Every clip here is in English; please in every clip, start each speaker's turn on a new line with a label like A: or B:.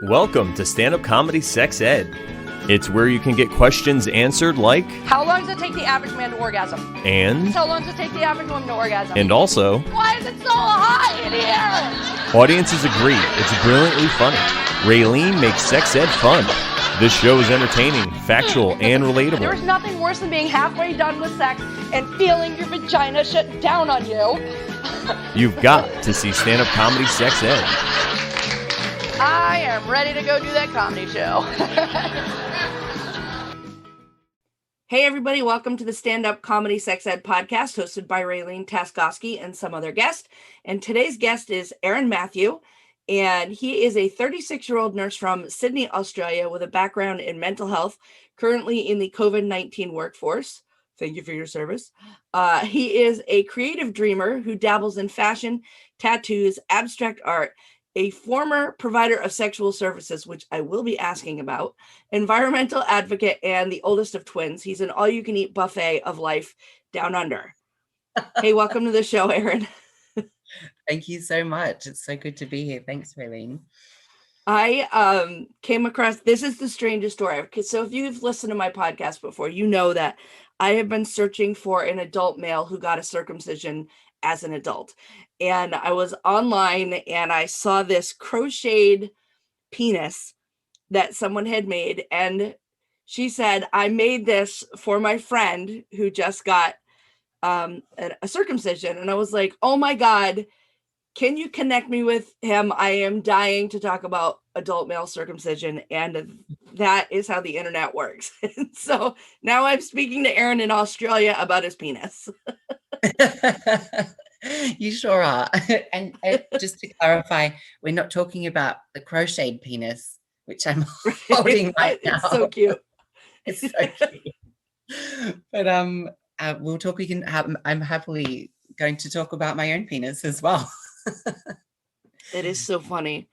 A: Welcome to Stand-Up Comedy Sex Ed. It's where you can get questions answered like,
B: how long does it take the average man to orgasm?
A: and
B: How long does it take the average woman to orgasm?
A: and also,
B: why is it so hot in here?
A: audiences agree it's brilliantly funny. Raylene makes sex ed fun. This show is entertaining, factual, and relatable.
B: There's nothing worse than being halfway done with sex and feeling your vagina shut down on you.
A: You've got to see Stand-Up Comedy Sex Ed.
B: I am ready to go do that comedy show. Hey everybody, welcome to the Stand-Up Comedy Sex Ed podcast hosted by Raylene Taskoski and some other guest. And today's guest is Aaron Matthew, and he is a 36-year-old nurse from Sydney, Australia with a background in mental health, currently in the COVID-19 workforce. Thank you for your service. He is a creative dreamer who dabbles in fashion, tattoos, abstract art, a former provider of sexual services, which I will be asking about, environmental advocate, and the oldest of twins. He's an all-you-can-eat buffet of life down under. Hey, welcome to the show, Aaron.
C: Thank you so much. It's so good to be here. Thanks, Raylene.
B: I came across, this is the strangest story. So if you've listened to my podcast before, you know that I have been searching for an adult male who got a circumcision as an adult. And I was online and I saw this crocheted penis that someone had made. And she said, I made this for my friend who just got a circumcision. And I was like, oh my God, can you connect me with him? I am dying to talk about adult male circumcision. And that is how the internet works. And so now I'm speaking to Aaron in Australia about his penis.
C: You sure are. And just to clarify, we're not talking about the crocheted penis, which I'm holding right now.
B: It's so cute.
C: It's so cute. But we'll talk. We can have. I'm happily going to talk about my own penis as well.
B: It is so funny,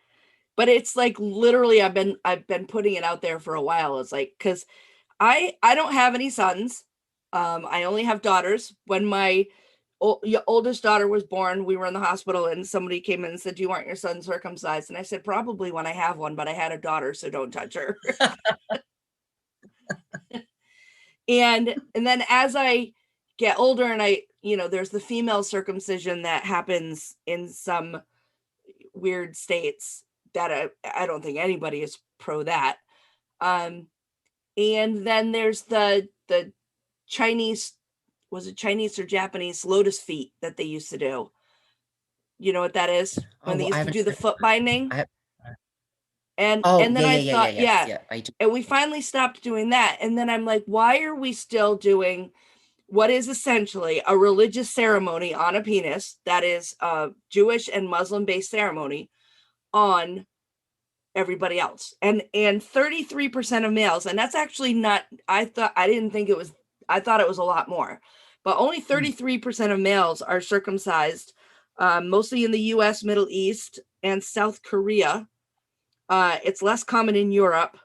B: but it's like literally I've been putting it out there for a while. It's like, because I don't have any sons. I only have daughters. When my oldest daughter was born, we were in the hospital and somebody came in and said, do you want your son circumcised? And I said, probably when I have one, but I had a daughter, so don't touch her. and then as I get older and there's the female circumcision that happens in some weird states that I don't think anybody is pro that. And then there's the Chinese, was it Chinese or Japanese lotus feet that they used to do? You know what that is? When they used to do the foot binding. And then I thought, I do. And we finally stopped doing that. And then I'm like, why are we still doing what is essentially a religious ceremony on a penis that is a Jewish and Muslim-based ceremony on everybody else? And 33% of males, and that's actually not, I thought it was a lot more, but only 33% of males are circumcised, mostly in the US, Middle East, and South Korea. It's less common in Europe.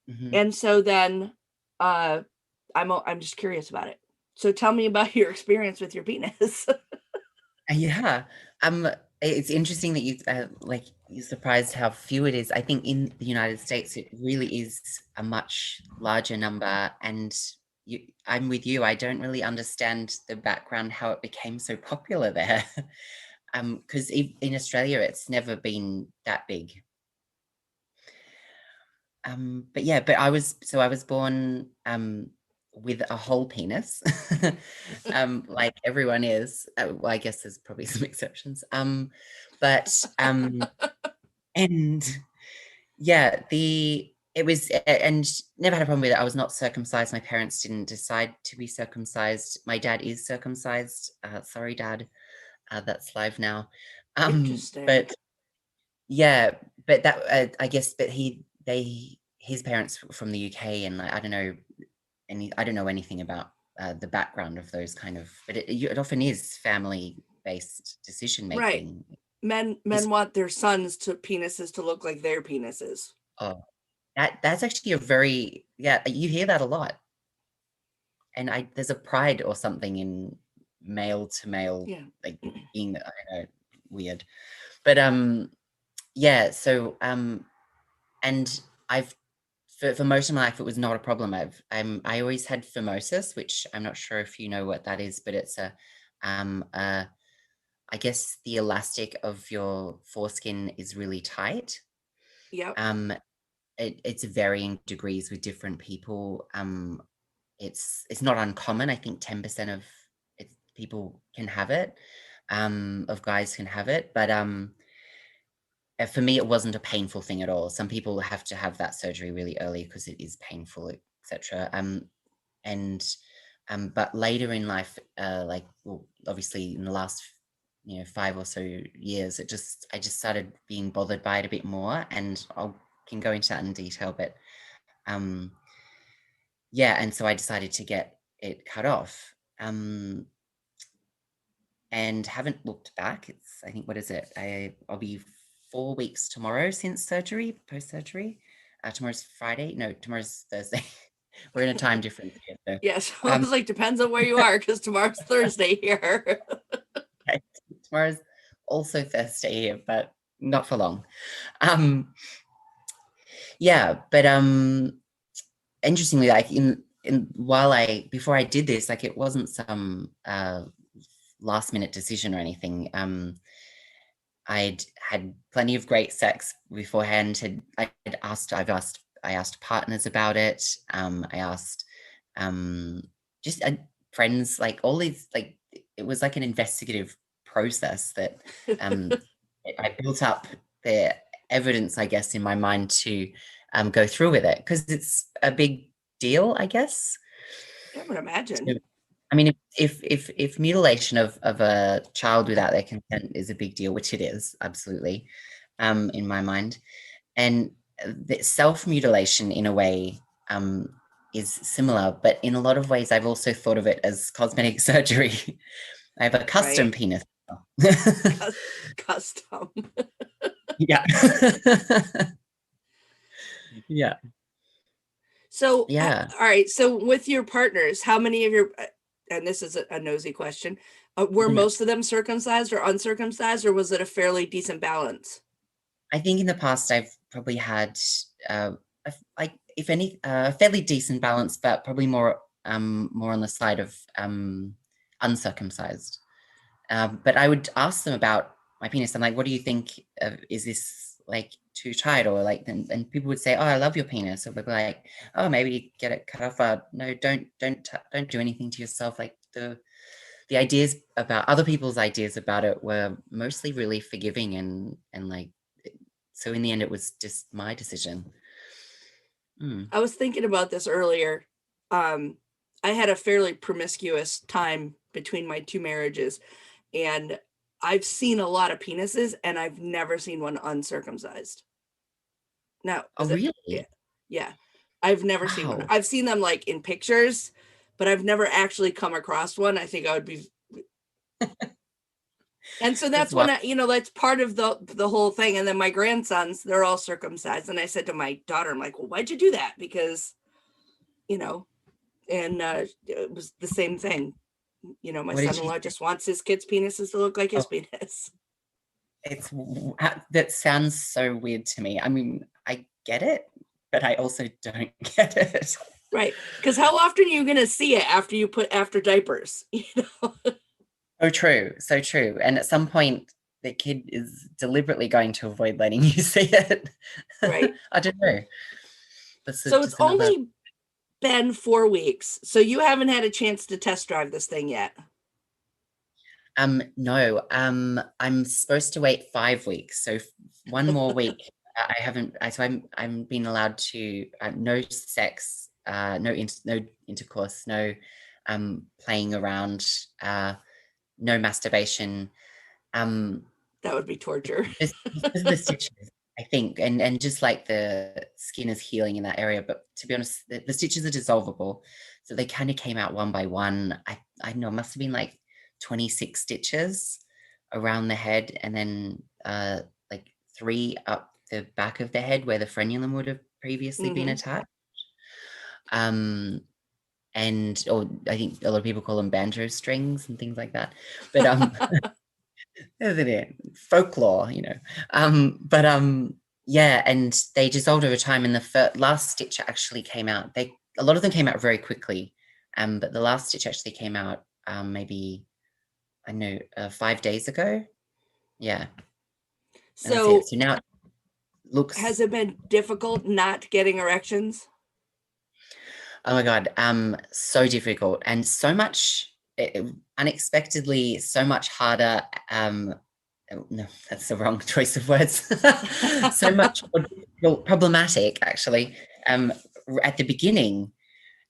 B: Mm-hmm. And so then I'm just curious about it. So tell me about your experience with your penis.
C: Yeah. It's interesting that you're surprised how few it is. I think in the United States, it really is a much larger number. And I'm with you. I don't really understand the background, how it became so popular there. Because in Australia, it's never been that big. But I was born with a whole penis, like everyone is. Well, I guess there's probably some exceptions. And yeah, it was, and never had a problem with it. I was not circumcised. My parents didn't decide to be circumcised. My dad is circumcised. Sorry, Dad. That's live now.
B: Interesting.
C: But yeah, but that I guess, but his parents from the UK, and I don't know anything about the background of those kind of, but it often is family-based decision making.
B: Right. Men want their sons' penises to look like their penises.
C: Oh, that's actually you hear that a lot. And there's a pride or something in male to male, like being, I don't know, weird. But so and I've for most of my life it was not a problem. I always had phimosis, which I'm not sure if you know what that is, but it's I guess the elastic of your foreskin is really tight.
B: Yep.
C: It's varying degrees with different people. It's not uncommon. I think 10% of people can have it, of guys can have it, but for me, it wasn't a painful thing at all. Some people have to have that surgery really early because it is painful, etc. And but later in life, like, well, obviously in the last 5 or so years, I just started being bothered by it a bit more, and I can go into that in detail, but yeah, and so I decided to get it cut off. And haven't looked back. It's, I think, what is it? I'll be 4 weeks tomorrow since surgery, post-surgery. Tomorrow's Friday. No, tomorrow's Thursday. We're in a time difference here. So,
B: Yes, I was like, depends on where you are, because tomorrow's Thursday here.
C: okay. Tomorrow's also Thursday here, but not for long. Yeah, but interestingly, like before I did this, like, it wasn't some last minute decision or anything. I'd had plenty of great sex beforehand. I asked partners about it. I asked just friends, like all these, like, it was like an investigative process that I built up the evidence, I guess, in my mind to go through with it, because it's a big deal, I guess.
B: I would imagine.
C: So, I mean, if mutilation of a child without their consent is a big deal, which it is, absolutely, in my mind, and the self-mutilation in a way is similar, but in a lot of ways I've also thought of it as cosmetic surgery. I have a custom penis.
B: Custom.
C: Yeah. Yeah.
B: So,
C: yeah.
B: All right. So with your partners, how many of your, and this is a nosy question, were most of them circumcised or uncircumcised, or was it a fairly decent balance?
C: I think in the past I've probably had, like, if any, a fairly decent balance, but probably more on the side of uncircumcised. But I would ask them about my penis. I'm like, what do you think? Is this like too tight, or like? And people would say, oh, I love your penis. Or they'd be like, oh, maybe get it cut off. No, don't do anything to yourself. Like, the ideas about other people's ideas about it were mostly really forgiving, and like, so in the end, it was just my decision.
B: I was thinking about this earlier. I had a fairly promiscuous time between my 2 marriages, and I've seen a lot of penises, and I've never seen one uncircumcised. No.
C: Oh, really?
B: Yeah. I've never seen one.
C: Wow.
B: I've seen them like in pictures, but I've never actually come across one. I think I would be. And so that's when that's part of the whole thing. And then my grandsons, they're all circumcised. And I said to my daughter, I'm like, well, why'd you do that? Because, and it was the same thing. My
C: What did she
B: son-in-law
C: say?
B: just wants his kids' penises to look like his penis.
C: That sounds so weird to me. I mean, I get it, but I also don't get it.
B: Right. Because how often are you going to see it after diapers?
C: So true. So true. And at some point, the kid is deliberately going to avoid letting you see it.
B: Right.
C: I don't know.
B: So it's only been 4 weeks. So you haven't had a chance to test drive this thing yet.
C: No. I'm supposed to wait 5 weeks. So one more week. I haven't. So I'm being allowed to no sex, no intercourse, no playing around, no masturbation.
B: That would be torture.
C: The stitches, I think, and just like the skin is healing in that area. But to be honest, the stitches are dissolvable, so they kind of came out one by one. I don't know, it must have been like 26 stitches around the head, and then like 3 up the back of the head where the frenulum would have previously been attached. And or I think a lot of people call them banjo strings and things like that. But isn't it folklore, but Yeah, and they dissolved over time, and the last stitch actually came out. A lot of them came out very quickly, but the last stitch actually came out maybe, I know, 5 days ago. Yeah, and that's it.
B: So
C: So now it looks.
B: has it been difficult not getting erections?
C: Oh my God, so difficult and so much unexpectedly so much harder. No, that's the wrong choice of words. So much more problematic, actually, at the beginning.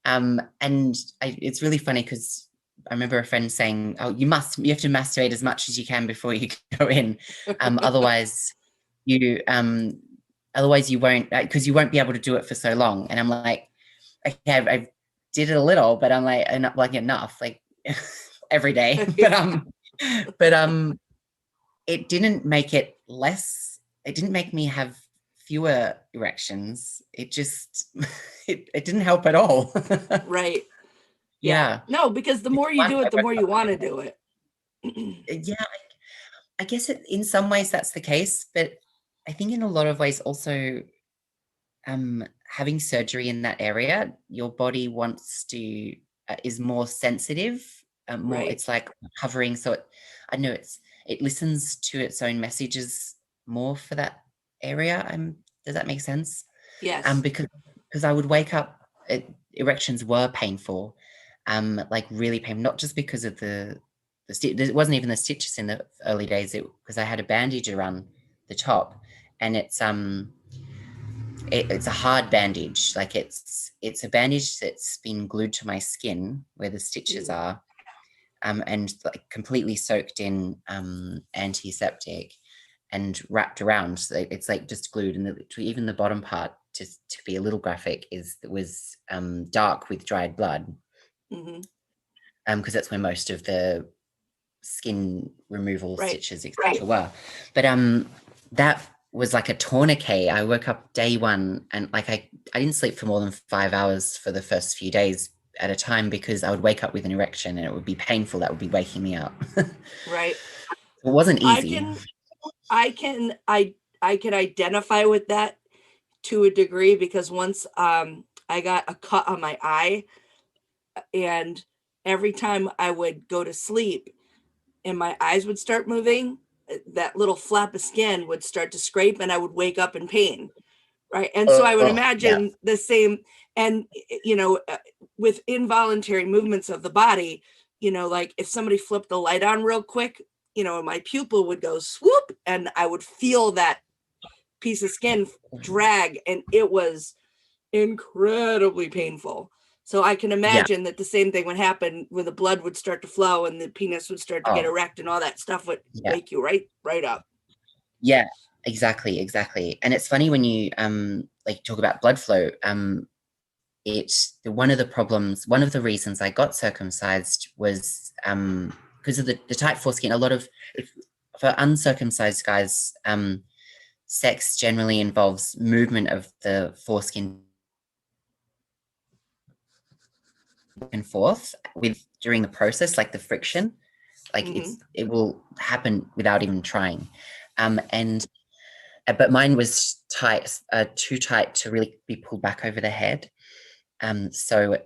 C: It's really funny because I remember a friend saying, "Oh, you have to masturbate as much as you can before you go in, otherwise you won't, because you won't be able to do it for so long." And I'm like, okay, I did it a little, but I'm like enough, like every day, but it didn't make it less. It didn't make me have fewer erections. It just it didn't help at all.
B: Right.
C: Yeah.
B: No, because the more you do it, the more you want to do it.
C: Yeah, I guess in some ways that's the case, but I think in a lot of ways also, having surgery in that area, your body wants to is more sensitive, more.
B: Right.
C: It's like hovering, so I know it listens to its own messages more for that area. Does that make sense?
B: Yes.
C: Because I would wake up, erections were painful, like really painful, not just because of the it wasn't even the stitches in the early days, because I had a bandage around the top, and it's a hard bandage. Like it's a bandage that's been glued to my skin where the stitches are, and like completely soaked in antiseptic and wrapped around. So it's like just glued, and even the bottom part, just to be a little graphic, was dark with dried blood. Because that's where most of the skin removal stitches, etc. were. But that was like a tourniquet. I woke up day one, and like I didn't sleep for more than 5 hours for the first few days at a time, because I would wake up with an erection and it would be painful. That would be waking me up.
B: Right.
C: It wasn't easy.
B: I can identify with that to a degree, because once I got a cut on my eye, and every time I would go to sleep and my eyes would start moving, that little flap of skin would start to scrape and I would wake up in pain. Right. And so I would imagine the same. And, with involuntary movements of the body, like if somebody flipped the light on real quick, my pupil would go swoop, and I would feel that piece of skin drag, and it was incredibly painful. So I can imagine that the same thing would happen when the blood would start to flow and the penis would start to get erect, and all that stuff would wake you right up.
C: Yeah, exactly. And it's funny when you like talk about blood flow. One of the reasons I got circumcised was because of the tight foreskin. For uncircumcised guys, sex generally involves movement of the foreskin back and forth during the process, like the friction, like it will happen without even trying. But mine was tight, too tight to really be pulled back over the head. So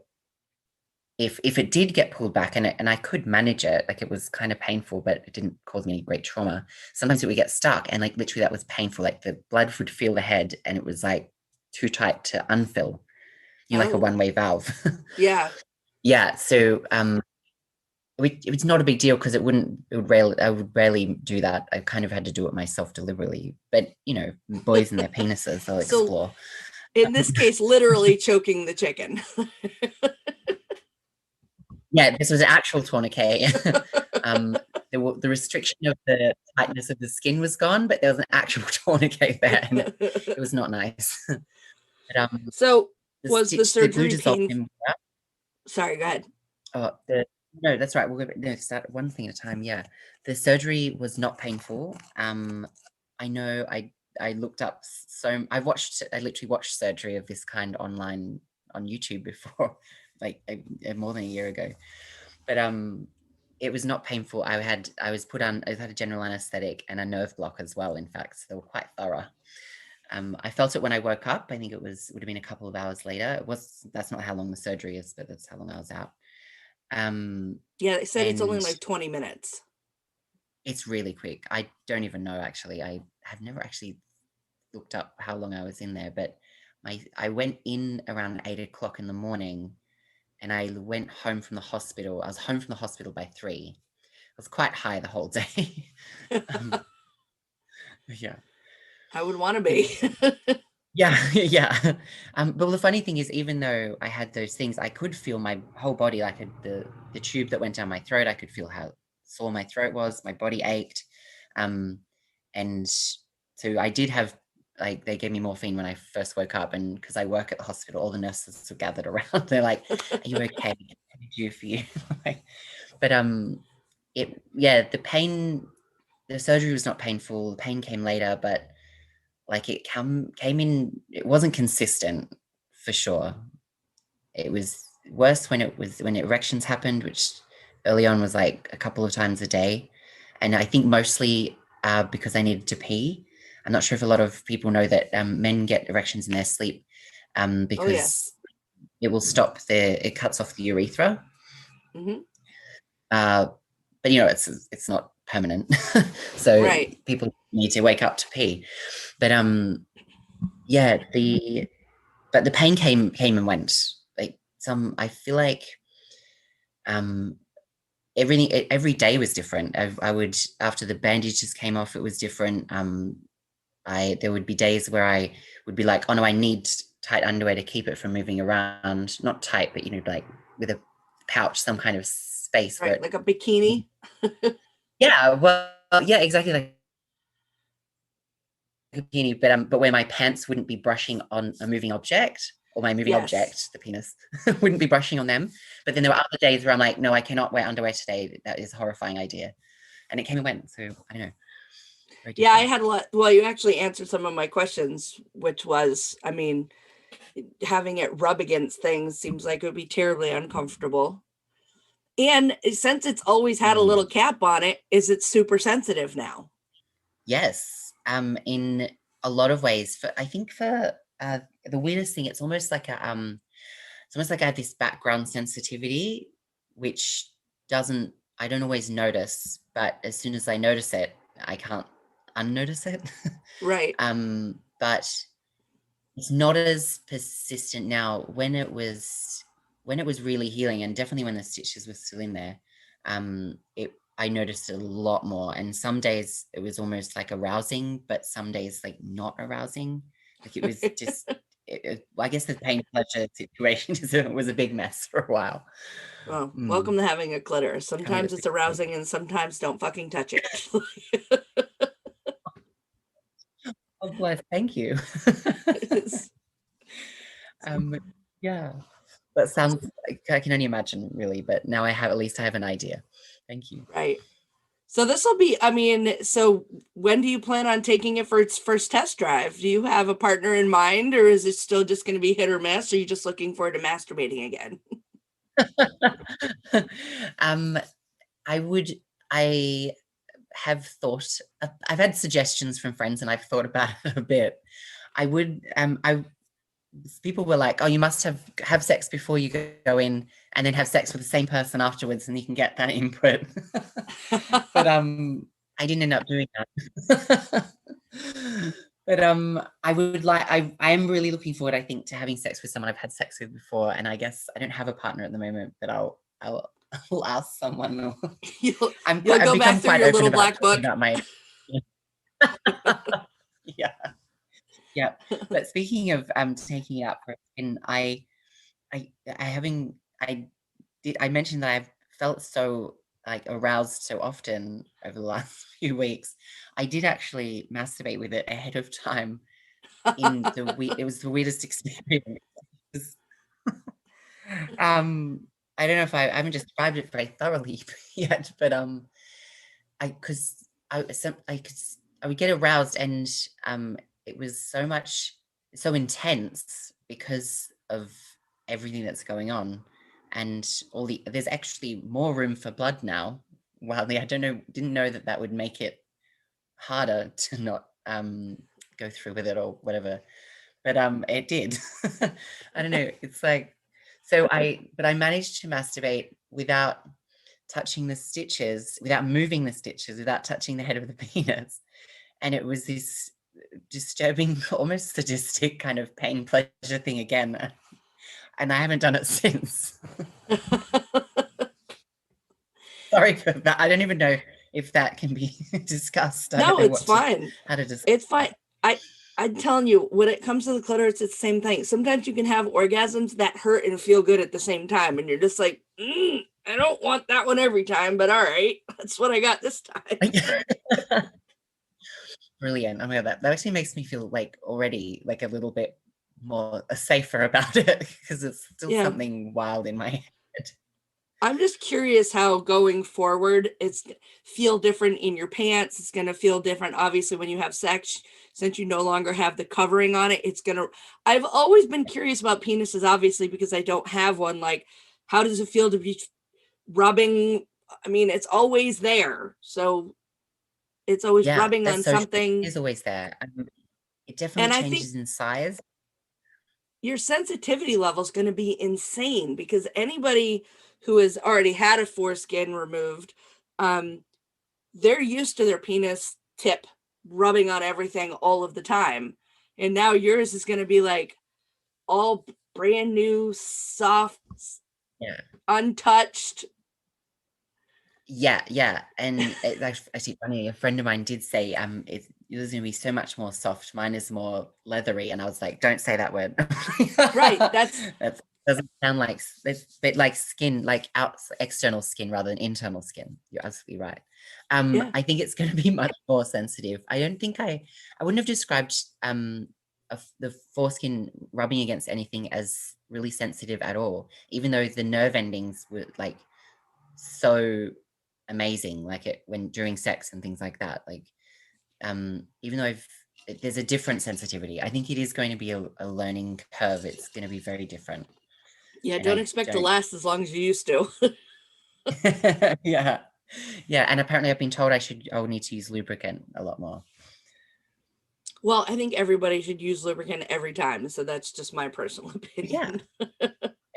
C: if it did get pulled back, and I could manage it, like it was kind of painful, but it didn't cause me any great trauma. Sometimes it would get stuck, and like literally that was painful. Like the blood would fill the head, and it was like too tight to unfill. Like a one-way valve.
B: Yeah.
C: Yeah. So it's not a big deal, because I would rarely do that. I kind of had to do it myself deliberately. But boys and their penises, they'll explore.
B: In this case, literally choking the chicken.
C: Yeah, this was an actual tourniquet. The restriction of the tightness of the skin was gone, but there was an actual tourniquet there, and it was not nice. But,
B: so was the surgery painful? Sorry, go ahead.
C: No, that's right. We'll start one thing at a time. Yeah, the surgery was not painful. I know I looked up, I literally watched surgery of this kind online on YouTube before, like more than a year ago. But it was not painful. I had a general anesthetic and a nerve block as well, in fact, so they were quite thorough. I felt it when I woke up. I think would have been a couple of hours later. That's not how long the surgery is, but that's how long I was out.
B: Yeah, they said it's only
C: and
B: like 20 minutes.
C: it's really quick. I don't even know, actually. I have never actually looked up how long I was in there, but I went in around 8 o'clock in the morning, and I went home from the hospital. I was home from the hospital by 3. I was quite high the whole day. Yeah.
B: I would want to be.
C: Yeah, yeah. But the funny thing is, even though I had those things, I could feel my whole body, like the tube that went down my throat. I could feel how sore my throat was. My body ached, and so I did have, like, they gave me morphine when I first woke up, and because I work at the hospital, all the nurses were gathered around. They're like, "Are you okay? What can I do for you?" But the pain, the surgery was not painful. The pain came later, but like it came in, it wasn't consistent for sure. It was worse when erections happened, which early on was like a couple of times a day. And I think mostly because I needed to pee. I'm not sure if a lot of people know that men get erections in their sleep because it will it cuts off the urethra.
B: Mm-hmm.
C: But it's not permanent. So people need to wake up to pee. But but the pain came and went. Like I feel like every day was different. I would, after the bandages came off, it was different. There would be days where I would be like, oh no, I need tight underwear to keep it from moving around. Not tight, but like with a pouch, some kind of space.
B: Right, like a bikini.
C: Yeah, well, yeah, exactly, like a bikini, but where my pants wouldn't be brushing on a moving object, or my moving object, the penis, wouldn't be brushing on them. But then there were other days where I'm like, no, I cannot wear underwear today. That is a horrifying idea. And it came and went. So I don't know.
B: Yeah, I had a lot. Well, you actually answered some of my questions, which was, I mean, having it rub against things seems like it would be terribly uncomfortable. And since it's always had a little cap on it, is it super sensitive now?
C: Yes. In a lot of ways. I think for the weirdest thing, it's almost like I have this background sensitivity, which I don't always notice, but as soon as I notice it, I can't unnotice it.
B: Right.
C: But it's not as persistent now. When it was really healing, and definitely when the stitches were still in there, I noticed it a lot more. And some days it was almost like arousing, but some days like not arousing. Like it was just, I guess the pain pleasure situation was a big mess for a while.
B: Well, welcome to having a clitoris. Sometimes it's arousing and sometimes don't fucking touch it.
C: Oh, bless. Thank you. Yeah, that sounds like, I can only imagine, really, but now at least I have an idea. Thank you.
B: Right. So this will be, I mean, so when do you plan on taking it for its first test drive? Do you have a partner in mind, or is it still just going to be hit or miss? Or are you just looking forward to masturbating again?
C: I have thought, I've had suggestions from friends, and I've thought about it a bit. People were like, oh, you must have sex before you go in, and then have sex with the same person afterwards, and you can get that input. But I didn't end up doing that. But I am really looking forward, I think, to having sex with someone I've had sex with before. And I guess I don't have a partner at the moment, but I'll ask someone.
B: You'll go back through your little black book.
C: About my yeah. But speaking of taking it out for, and I mentioned that I've felt so like aroused so often over the last few weeks. I did actually masturbate with it ahead of time. It was the weirdest experience. I don't know if I haven't described it very thoroughly yet, but I would get aroused, and it was so intense because of everything that's going on, and there's actually more room for blood now. Well, I didn't know that would make it harder to not go through with it or whatever. But it did. I don't know. It's like, but I managed to masturbate without touching the stitches, without moving the stitches, without touching the head of the penis. And it was this disturbing, almost sadistic kind of pain pleasure thing again. And I haven't done it since. Sorry for that. I don't even know if that can be discussed.
B: No, it's fine.
C: How to discuss.
B: It's fine. I'm telling you, when it comes to the clitoris, it's the same thing. Sometimes you can have orgasms that hurt and feel good at the same time. And you're just like, I don't want that one every time, but all right, that's what I got this time.
C: Brilliant. Oh my God, that actually makes me feel like already like a little bit more safer about it, because it's still something wild in my head.
B: I'm just curious how going forward it's feel different in your pants. It's going to feel different, obviously, when you have sex, since you no longer have the covering on it. I've always been curious about penises, obviously, because I don't have one. Like, how does it feel to be rubbing? I mean, it's always there. So it's always rubbing on something.
C: It is always there. It definitely changes in size.
B: Your sensitivity level is going to be insane, because anybody who has already had a foreskin removed, they're used to their penis tip rubbing on everything all of the time. And now yours is going to be like all brand new, soft, untouched.
C: Yeah. And it's actually funny. A friend of mine did say, it's going to be so much more soft. Mine is more leathery. And I was like, don't say that word.
B: Right.
C: That doesn't sound like, it's a bit like skin, like external skin rather than internal skin. You're absolutely right. I think it's going to be much more sensitive. I don't think I wouldn't have described the foreskin rubbing against anything as really sensitive at all, even though the nerve endings were like so amazing, like during sex and things like that. Like, even though there's a different sensitivity, I think it is going to be a learning curve. It's going to be very different.
B: Yeah, don't expect to last as long as you used to.
C: Yeah. And apparently I've been told I'll need to use lubricant a lot more.
B: Well, I think everybody should use lubricant every time. So that's just my personal opinion.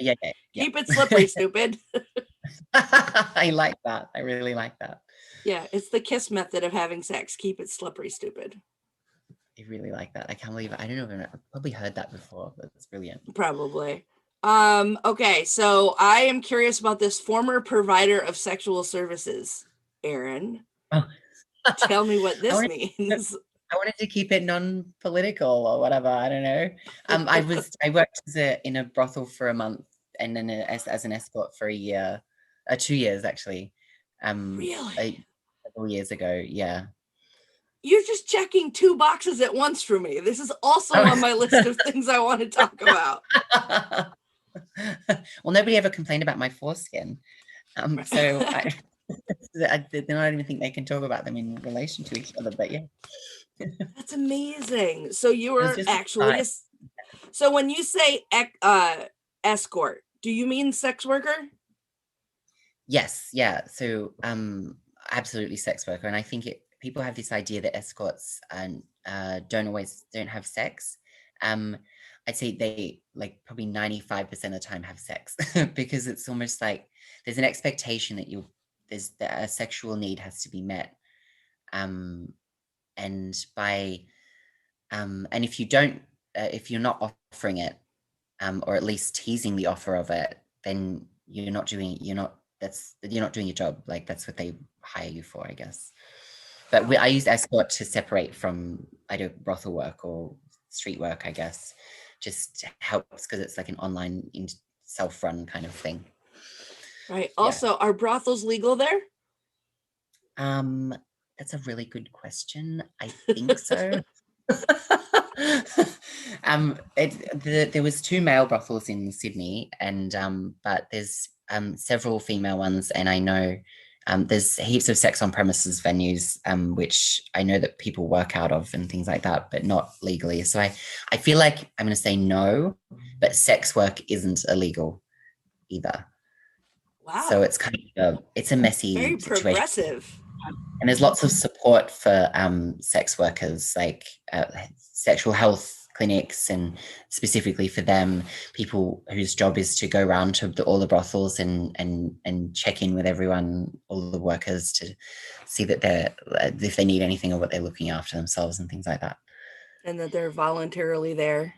C: Yeah.
B: Keep it slippery, stupid.
C: I like that. I really like that.
B: Yeah, it's the KISS method of having sex. Keep it slippery, stupid.
C: I really like that. I can't believe it. I don't know. I've probably heard that before, but it's brilliant.
B: Probably. Okay, so I am curious about this former provider of sexual services, Aaron. Tell me what this means.
C: I wanted to keep it non-political or whatever. I don't know. I worked in a brothel for a month, and then as an escort for a year, 2 years actually.
B: Really?
C: Several years ago, yeah.
B: You're just checking 2 boxes at once for me. This is also on my list of things I want to talk about.
C: Well, nobody ever complained about my foreskin. So I don't even think they can talk about them in relation to each other, but yeah.
B: That's amazing. So you were actually so when you say escort, do you mean sex worker?
C: Yes, yeah. So absolutely sex worker. And I think people have this idea that escorts don't have sex. I'd say they like probably 95% of the time have sex because it's almost like there's an expectation that a sexual need has to be met. And if you don't, if you're not offering it, or at least teasing the offer of it, then you're not doing your job. Like that's what they hire you for, I guess. But I use escort to separate from either brothel work or street work, I guess. Just helps because it's like an online self-run kind of thing.
B: Right. Also, are brothels legal there?
C: That's a really good question. I think so. There was 2 male brothels in Sydney, and but there's several female ones, and I know there's heaps of sex on premises venues, which I know that people work out of and things like that, but not legally. So I feel like I'm going to say no, but sex work isn't illegal either.
B: Wow.
C: So it's kind of it's a messy
B: very
C: situation.
B: progressive.
C: And there's lots of support for sex workers, like sexual health clinics, and specifically for them, people whose job is to go around to all the brothels and check in with everyone, all the workers, to see that they're, if they need anything or what they're looking after themselves and things like that.
B: And that they're voluntarily there.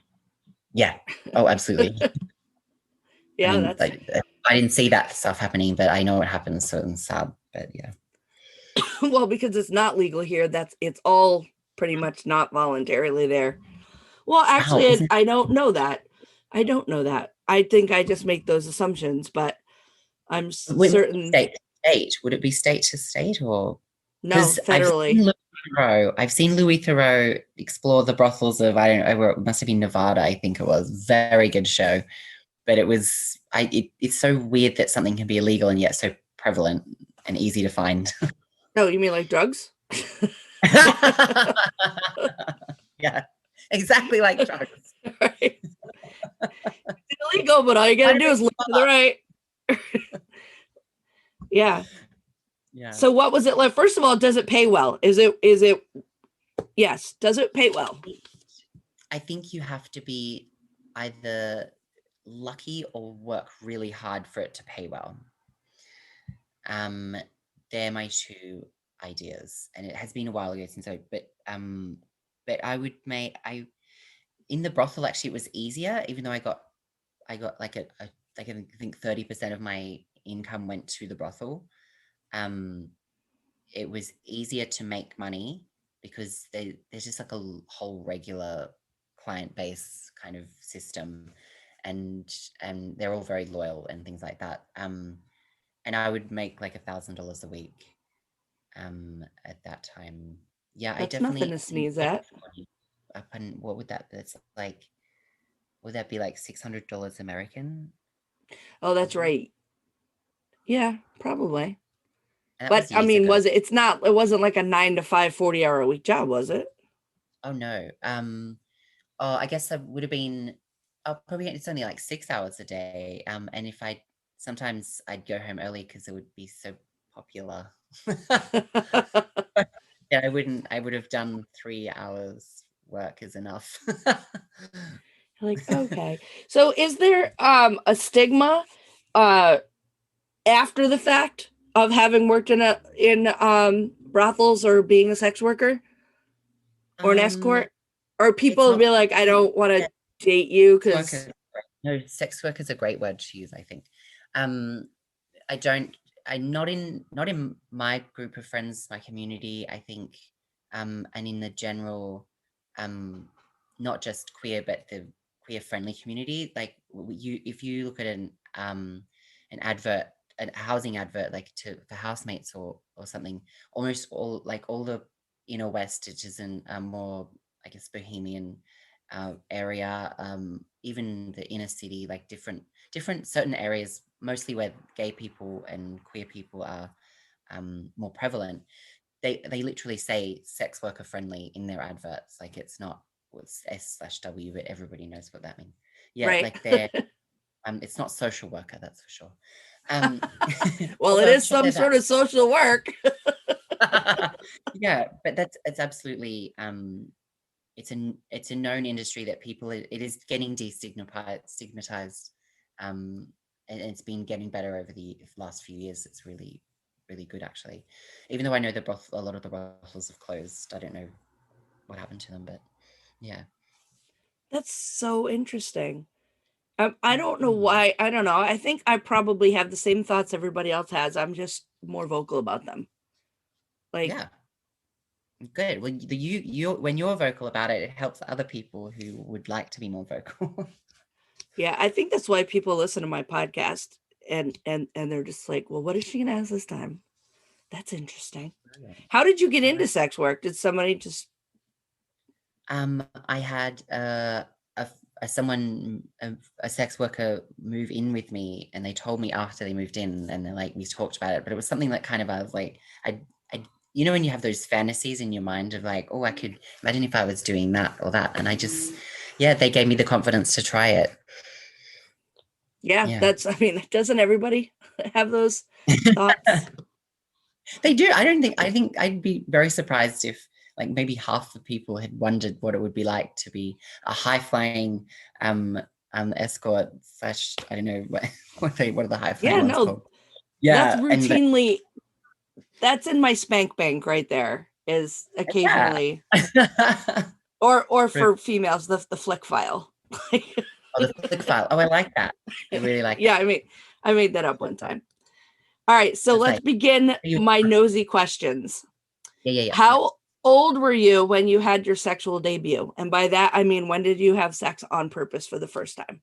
C: Yeah. Oh, absolutely.
B: Yeah,
C: I mean,
B: that's
C: like, I didn't see that stuff happening, but I know it happens, so it's sad. But yeah.
B: well, because it's not legal here, it's all pretty much not voluntarily there. Well, actually, I don't know that. I don't know that. I think I just make those assumptions, but I'm certain.
C: State to state, would it be state to state, or
B: no, federally?
C: I've seen Louis Theroux explore the brothels of, I don't know, where it must have been Nevada, I think it was. Very good show. But it was, it's so weird that something can be illegal and yet so prevalent and easy to find.
B: No, you mean like drugs?
C: Yeah, exactly like drugs.
B: Right. It's illegal, but all you gotta do is look to the right. Yeah.
C: Yeah.
B: So what was it like? First of all, does it pay well? Is it yes, does it pay well?
C: I think you have to be either lucky or work really hard for it to pay well. They're my two ideas, and it has been a while ago since but I would in the brothel, actually it was easier, even though I got like I think 30% of my income went to the brothel. It was easier to make money because there's just like a whole regular client base kind of system, and they're all very loyal and things like that. And I would make like $1,000 a week at that time. Yeah,
B: that's
C: I definitely
B: nothing to sneeze at.
C: What would that? That's like, would that be like $600 American?
B: Oh, that's right. Yeah, probably. But I mean,
C: ago.
B: It wasn't like a 9 to 5, 40-hour a week job, was it?
C: Oh no. I guess that would have been. Probably it's only like 6 hours a day. And if sometimes I'd go home early because it would be so popular. Yeah, I would have done 3 hours work is enough.
B: Like, okay. So is there a stigma after the fact of having worked in brothels or being a sex worker or an escort? Or people be like, I don't want to date you because
C: no, sex work is a great word to use, I think. Not in my group of friends, my community, I think, and in the general, not just queer, but the queer friendly community. Like if you look at an advert, a housing advert, like for housemates or something, almost all the inner west, which is in a more, I guess, bohemian area, even the inner city, like different certain areas, mostly where gay people and queer people are more prevalent. They literally say sex worker friendly in their adverts. Like it's not S/W, but everybody knows what that means. Yeah, right. Like they're it's not social worker, that's for sure.
B: Well, it is some sort of social work.
C: Yeah, but it's absolutely it's a known industry that it is getting stigmatized, and it's been getting better over the last few years. It's really, really good, actually. Even though I know a lot of the brothels have closed, I don't know what happened to them, but yeah.
B: That's so interesting. I don't know why. I don't know. I think I probably have the same thoughts everybody else has. I'm just more vocal about them. Like,
C: yeah. Good. Well, you when you're vocal about it, it helps other people who would like to be more vocal.
B: Yeah, I think that's why people listen to my podcast and they're just like, well, what is she gonna ask this time? That's interesting. How did you get into sex work? Did somebody just
C: I had a sex worker move in with me, and they told me after they moved in, and we talked about it, but it was something that kind of, I was like, I you know, when you have those fantasies in your mind of like, oh, I could imagine if I was doing that or that, and I just, they gave me the confidence to try it.
B: Yeah, that's, I mean, doesn't everybody have those thoughts?
C: They do. I think I'd be very surprised if like maybe half the people had wondered what it would be like to be a high-flying escort slash, I don't know what are the high-flying ones called?
B: That's
C: Yeah.
B: routinely, that's in my spank bank right there, is occasionally.
C: Yeah.
B: or for females, the flick file.
C: Oh, the flick file. Oh, I like that. I really like
B: yeah,
C: that.
B: I made that up one time. All right, so
C: That's
B: let's
C: nice.
B: begin my nosy questions.
C: Yeah.
B: How old were you when you had your sexual debut? And by that, I mean, when did you have sex on purpose for the first time?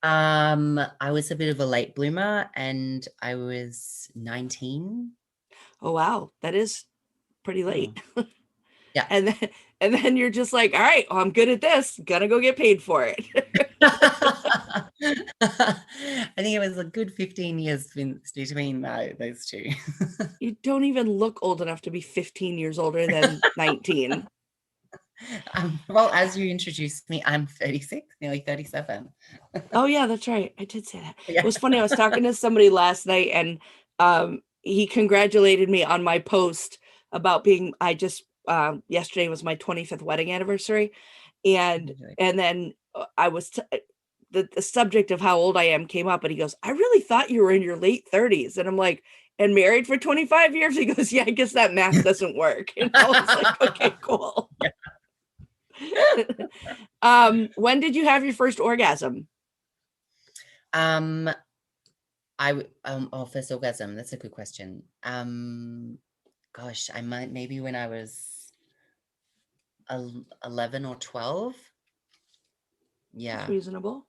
C: I was a bit of a late bloomer and I was 19.
B: Oh, wow. That is pretty late.
C: Yeah.
B: And then you're just like, all right, well, I'm good at this. Gonna go get paid for it.
C: I think it was a good 15 years between those two.
B: You don't even look old enough to be 15 years older than 19.
C: Well, as you introduced me, I'm 36, nearly 37.
B: Oh, yeah, that's right. I did say that.
C: Yeah.
B: It was funny. I was talking to somebody last night and he congratulated me on my post about being, yesterday was my 25th wedding anniversary. And then I was, the subject of how old I am came up and he goes, I really thought you were in your late 30s. And I'm like, and married for 25 years? He goes, yeah, I guess that math doesn't work. And I was like, okay, cool. Yeah. When did you have your first orgasm?
C: First orgasm. That's a good question. Gosh, I might maybe when I was 11 or 12. Yeah.
B: That's reasonable.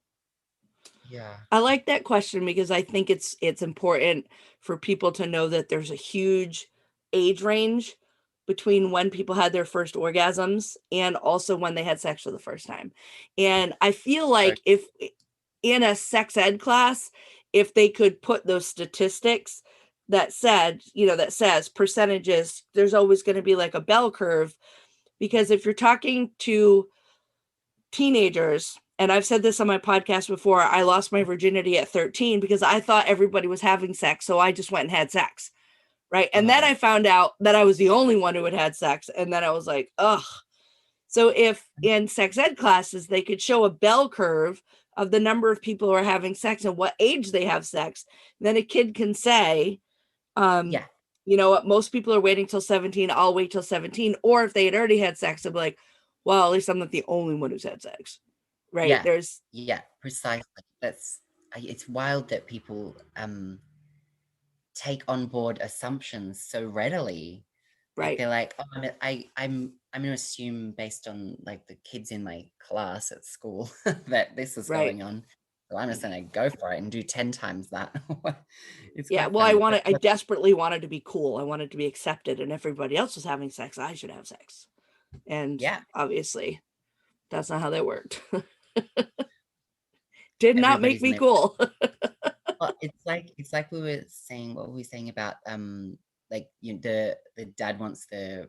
C: Yeah.
B: I like that question because I think it's important for people to know that there's a huge age range between when people had their first orgasms and also when they had sex for the first time. And I feel like if in a sex ed class, if they could put those statistics that says percentages, there's always going to be like a bell curve, because if you're talking to teenagers, and I've said this on my podcast before, I lost my virginity at 13 because I thought everybody was having sex. So I just went and had sex. Right. And then I found out that I was the only one who had sex. And then I was like, ugh. So if in sex ed classes, they could show a bell curve of the number of people who are having sex and what age they have sex, then a kid can say, you know what, most people are waiting till 17. I'll wait till 17. Or if they had already had sex, they'll be like, well, at least I'm not the only one who's had sex. Right.
C: Yeah, precisely. It's wild that people take on board assumptions so readily.
B: Right.
C: Like they're like, oh, I'm gonna assume based on like the kids in my class at school that this is going on. So I'm just gonna go for it and do 10 times that.
B: Well, I desperately wanted to be cool. I wanted to be accepted, and everybody else was having sex. I should have sex. And obviously that's not how that worked. Did not make me cool.
C: Well, it's like we were saying, what were we saying about like, you know, the dad wants their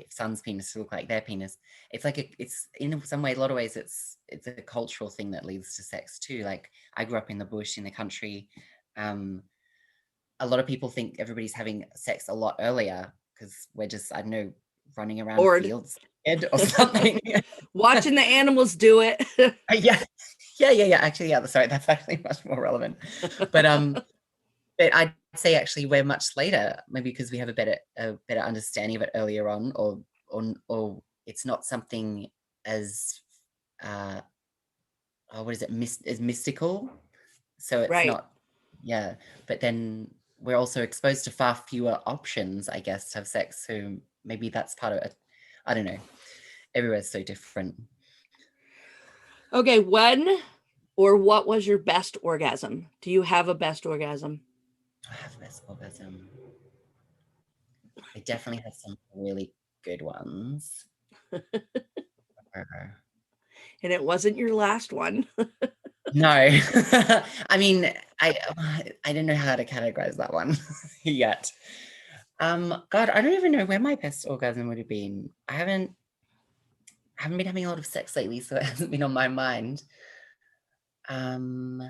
C: son's penis to look like their penis. It's like it's in some way, a lot of ways, it's a cultural thing that leads to sex too. Like I grew up in the bush, in the country. A lot of people think everybody's having sex a lot earlier because we're just, I don't know, running around fields or something.
B: Watching the animals do it.
C: Yeah. Actually, sorry, that's actually much more relevant. But I'd say actually we're much later, maybe because we have a better understanding of it earlier on, or it's not something as what is it, as mystical. So it's not, but then we're also exposed to far fewer options, I guess, to have sex. So maybe that's part of it. I don't know. Everywhere's so different.
B: Okay, when or what was your best orgasm? Do you have a best orgasm?
C: I have a best orgasm. I definitely have some really good ones.
B: And it wasn't your last one.
C: No. I mean, I don't know how to categorize that one yet. God, I don't even know where my best orgasm would have been. I haven't been having a lot of sex lately, so it hasn't been on my mind. I've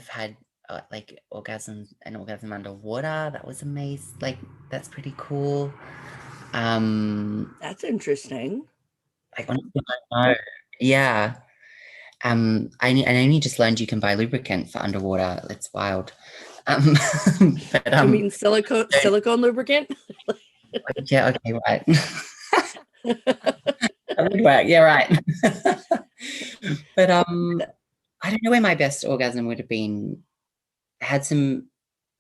C: had like an orgasm underwater. That was amazing. Like that's pretty cool.
B: That's interesting.
C: Like honestly, I know. Yeah. I only just learned you can buy lubricant for underwater. It's wild. But
B: You mean silicone lubricant?
C: yeah, okay, right. That would work. Yeah, right. But I don't know where my best orgasm would have been. I had some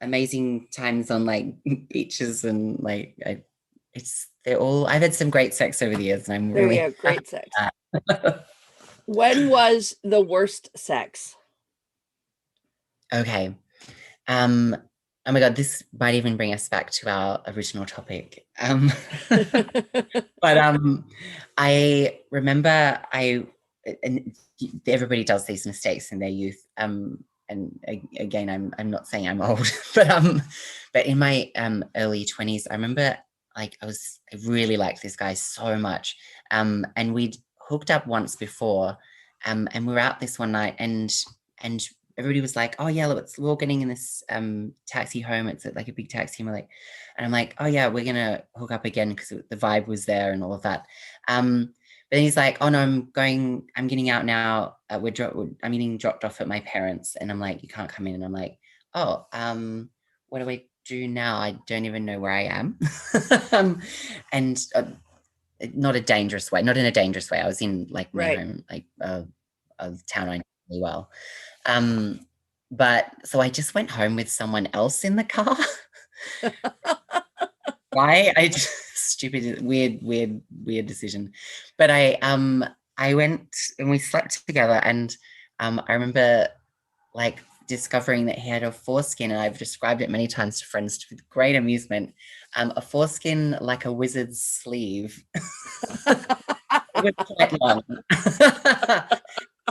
C: amazing times on like beaches and like I've had some great sex over the years and I'm
B: There you
C: really
B: go. Great sex.
C: happy.
B: When was the worst sex?
C: Okay. Oh my God, this might even bring us back to our original topic. But I remember and everybody does these mistakes in their youth. And again, I'm not saying I'm old, but in my early 20s, I remember like I really liked this guy so much. And we'd hooked up once before, and we were out this one night, and everybody was like, "Oh yeah, look, we're all getting in this taxi home. It's like a big taxi." And I'm like, "Oh yeah, we're gonna hook up again," because the vibe was there and all of that. But then he's like, "Oh no, I'm getting out now. I'm getting dropped off at my parents," and I'm like, "You can't come in." And I'm like, "Oh, what do I do now? I don't even know where I am." And not in a dangerous way. I was in like my home, like a town I know really well. But so I just went home with someone else in the car. Why? Stupid, weird decision. But I went and we slept together, and I remember like discovering that he had a foreskin, and I've described it many times to friends with great amusement. A foreskin like a wizard's sleeve. It was quite long.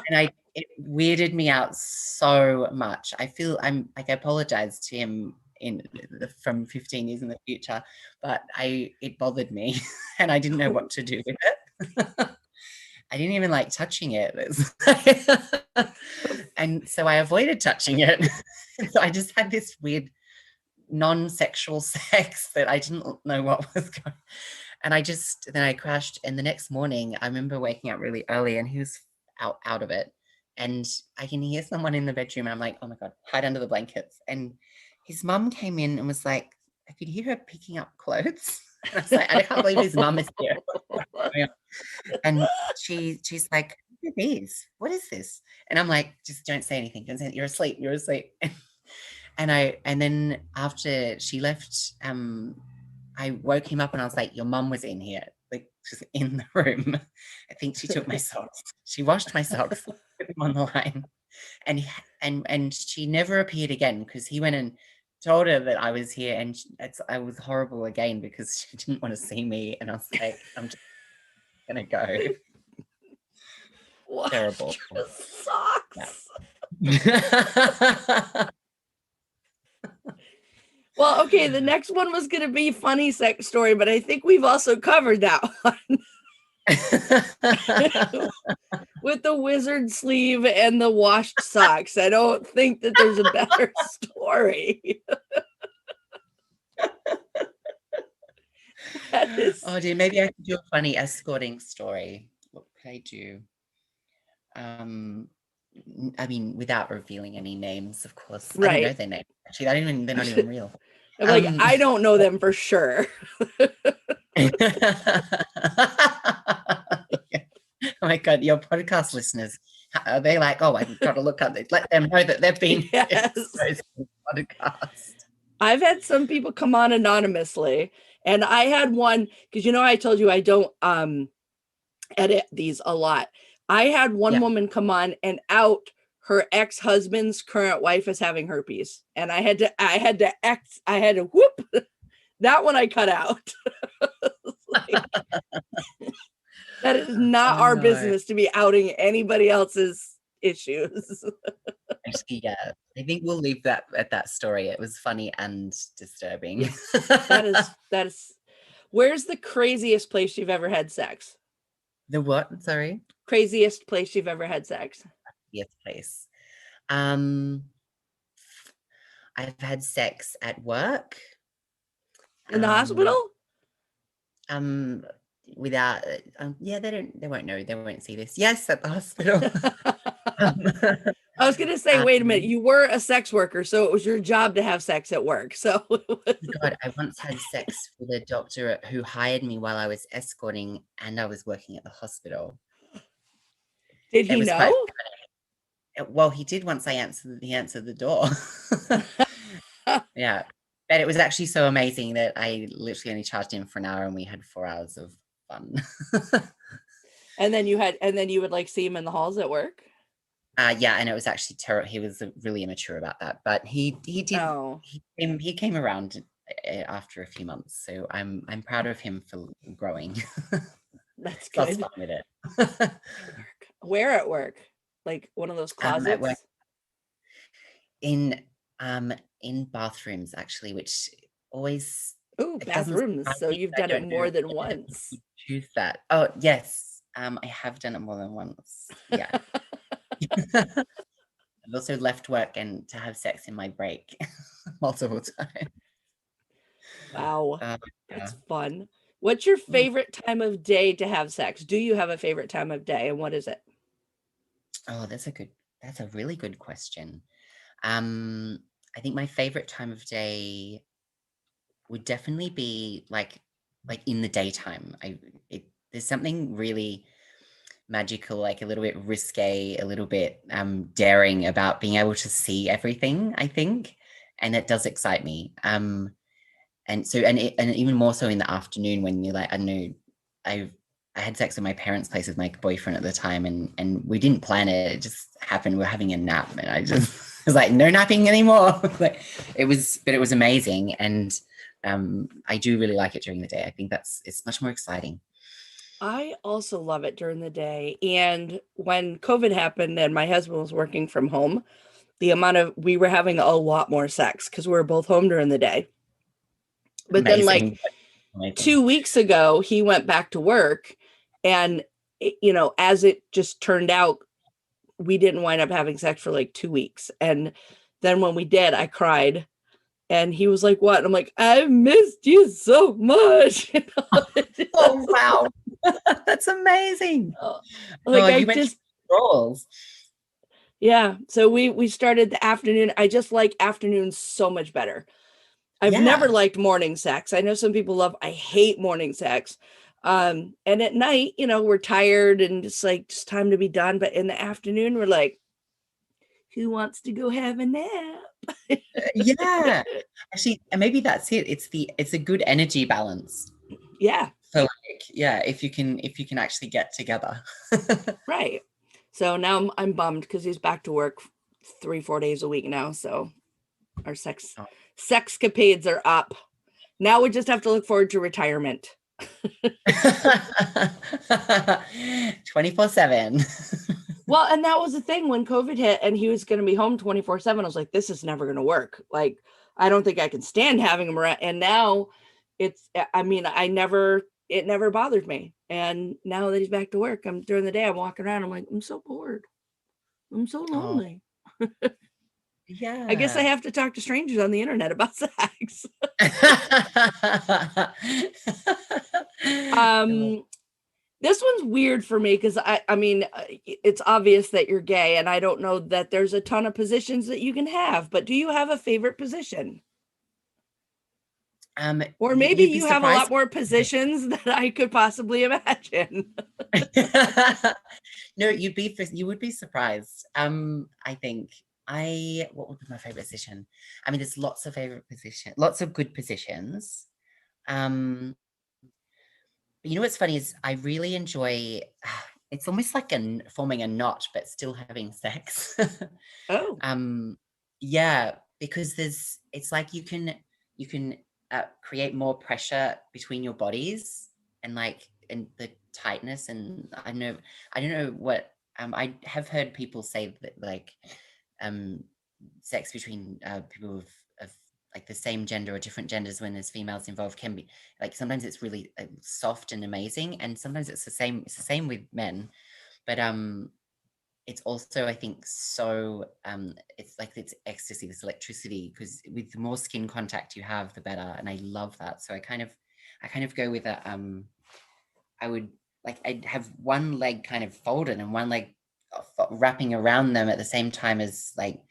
C: And it weirded me out so much. I feel I apologize to him from 15 years in the future, but it bothered me and I didn't know what to do with it. I didn't even like touching it. And so I avoided touching it. So I just had this weird non-sexual sex that I didn't know what was going on. And then I crashed. And the next morning I remember waking up really early and he was out of it. And I can hear someone in the bedroom and I'm like, oh my God, hide under the blankets. And his mum came in and was like, I could hear her picking up clothes. And I was like, I can't believe his mum is here. And she's like, what are these? What is this? And I'm like, just don't say anything. Don't say it. You're asleep. And then after she left, I woke him up and I was like, your mum was in here, like just in the room. I think she took my socks. She washed my socks, put them on the line. And she never appeared again because he went and told her that I was here, and I was horrible again because she didn't want to see me. And I was like, I'm just gonna go.
B: What?
C: Terrible.
B: Socks.
C: Yeah.
B: Well, okay, the next one was going to be funny sex story, but I think we've also covered that one. With the wizard sleeve and the washed socks. I don't think that there's a better story.
C: Oh dear, maybe I could do a funny escorting story. What could I do? I mean, without revealing any names, of course. I don't know their names. Actually, they're not even real.
B: I'm like, I don't know them for sure.
C: Oh my God, your podcast listeners, are they like, oh, I've got to look up this. Let them know that they've been exposed to the podcast.
B: I've had some people come on anonymously, and I had one, because I told you I don't edit these a lot. I had one woman come on and out her ex-husband's current wife as having herpes, and I had to whoop that one. I cut out. That is not our business to be outing anybody else's issues.
C: Actually, yeah, I think we'll leave that at that story. It was funny and disturbing.
B: That is. Where's the craziest place you've ever had sex?
C: The what? Sorry.
B: Craziest place you've ever had sex?
C: Yes, place. I've had sex at work.
B: In the hospital?
C: Without they won't know, they won't see this. Yes, at the hospital.
B: I was gonna say, wait a minute, you were a sex worker, so it was your job to have sex at work. So
C: God, I once had sex with a doctor who hired me while I was escorting and I was working at the hospital.
B: did
C: It
B: he
C: was
B: know?
C: quite well, he did once he answered the door. Yeah. But it was actually so amazing that I literally only charged him for an hour and we had 4 hours of fun.
B: And then you would like see him in the halls at work?
C: Yeah, and it was actually terrible. He was really immature about that, but he did.
B: Oh.
C: He came around after a few months, so I'm proud of him for growing.
B: That's
C: So I was
B: good.
C: fine with it.
B: Where at work? Like one of those
C: At work,
B: closets?
C: in bathrooms actually, which always
B: Oh,
C: it doesn't
B: bathrooms.
C: surprise
B: So
C: me,
B: you've
C: I
B: done it
C: don't know
B: more than
C: why
B: once.
C: you choose that. Oh yes, I have done it more than once. Yeah. I've also left work and to have sex in my break multiple times.
B: Wow.
C: Yeah.
B: That's fun. What's your
C: Mm.
B: favorite time of day to have sex? Do you have a favorite time of day and what is it?
C: Oh, that's a really good question. Um, I think my favorite time of day would definitely be like in the daytime. There's something really magical, like a little bit risque, a little bit daring about being able to see everything, I think. And it does excite me. And so and even more so in the afternoon when you're like, I don't know, I had sex at my parents' place with my boyfriend at the time and we didn't plan it. It just happened. We are having a nap and I just was like, no napping anymore. But it was amazing. And I do really like it during the day. I think it's much more exciting.
B: I also love it during the day. And when COVID happened and my husband was working from home, we were having a lot more sex because we were both home during the day. But then like
C: Amazing.
B: 2 weeks ago, he went back to work and as it just turned out, we didn't wind up having sex for like 2 weeks. And then when we did, I cried. And he was like, "What?" And I'm like, "I missed you so much."
C: Oh wow. That's amazing.
B: Like I
C: you went
B: just
C: roles.
B: yeah. So we started the afternoon. I just like afternoons so much better. I've never liked morning sex. I know some people I hate morning sex. And at night, we're tired and just time to be done. But in the afternoon, we're like, who wants to go have a nap?
C: Yeah. Actually, and maybe that's it. It's a good energy balance.
B: Yeah.
C: So if you can actually get together.
B: Right. So now I'm bummed because he's back to work 3-4 days a week now. So our sexcapades are up. Now we just have to look forward to retirement.
C: 24/7.
B: Well, and that was the thing when COVID hit and he was going to be home 24/7. I was like, this is never going to work. Like, I don't think I can stand having him around. And now it never bothered me. And now that he's back to work, during the day, I'm walking around. I'm like, I'm so bored. I'm so lonely.
C: Yeah.
B: I guess I have to talk to strangers on the internet about sex. This one's weird for me because I mean, it's obvious that you're gay, and I don't know that there's a ton of positions that you can have. But do you have a favorite position? Or maybe you have a lot more positions than I could possibly imagine.
C: No, you would be surprised. I think what would be my favorite position? I mean, there's lots of good positions. But you know what's funny is I really enjoy. It's almost like forming a knot, but still having sex.
B: Oh,
C: Yeah, because it's like you can create more pressure between your bodies and the tightness and I don't know what I have heard people say that sex between people of like the same gender or different genders when there's females involved can be like sometimes it's really soft and amazing and sometimes it's the same with men but it's also, I think, so it's like it's ecstasy, this electricity, because with the more skin contact you have, the better. And I love that. So I kind of go with a I would like, I'd have one leg kind of folded and one leg wrapping around them at the same time as like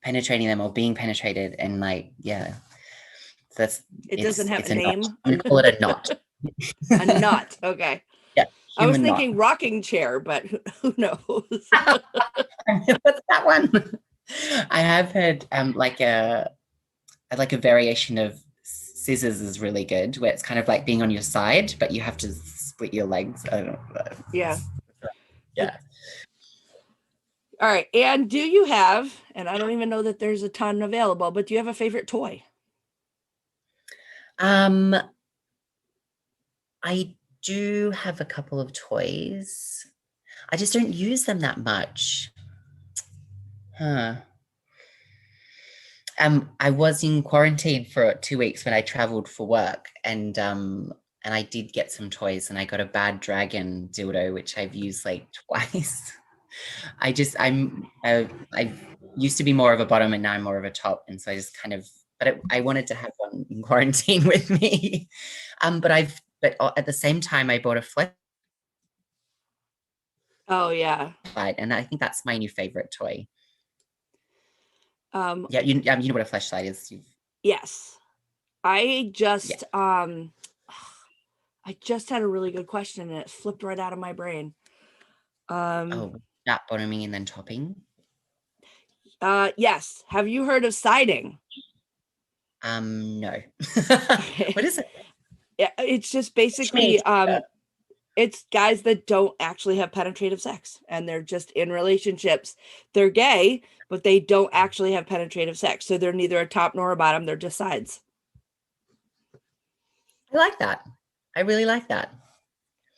C: penetrating them or being penetrated. And like, yeah, that's
B: It doesn't have
C: it's
B: a name.
C: knot. I'm gonna call it a knot.
B: A knot. Okay.
C: Yeah,
B: I was
C: human
B: thinking
C: knot.
B: rocking chair, but who knows?
C: What's that one? I have heard like a variation of scissors is really good, where it's kind of like being on your side, but you have to split your legs. I don't know.
B: Yeah.
C: Yeah.
B: All right. And do you have, and I don't even know that there's a ton available, but do you have a favorite toy?
C: I do have a couple of toys. I just don't use them that much. Huh. I was in quarantine for 2 weeks when I traveled for work, and I did get some toys, and I got a bad dragon dildo, which I've used like twice. I used to be more of a bottom, and now I'm more of a top, and so I just kind of. But I wanted to have one in quarantine with me. But at the same time, I bought a flashlight,
B: Oh yeah.
C: and I think that's my new favorite toy.
B: Um,
C: Yeah, you know what a flashlight is.
B: yes. I just I just had a really good question and it flipped right out of my brain.
C: Not bottoming and then topping.
B: Yes. Have you heard of siding?
C: No. What is it?
B: Yeah, it's just basically it's guys that don't actually have penetrative sex and they're just in relationships. They're gay, but they don't actually have penetrative sex. So they're neither a top nor a bottom, they're just sides.
C: I like that. I really like that.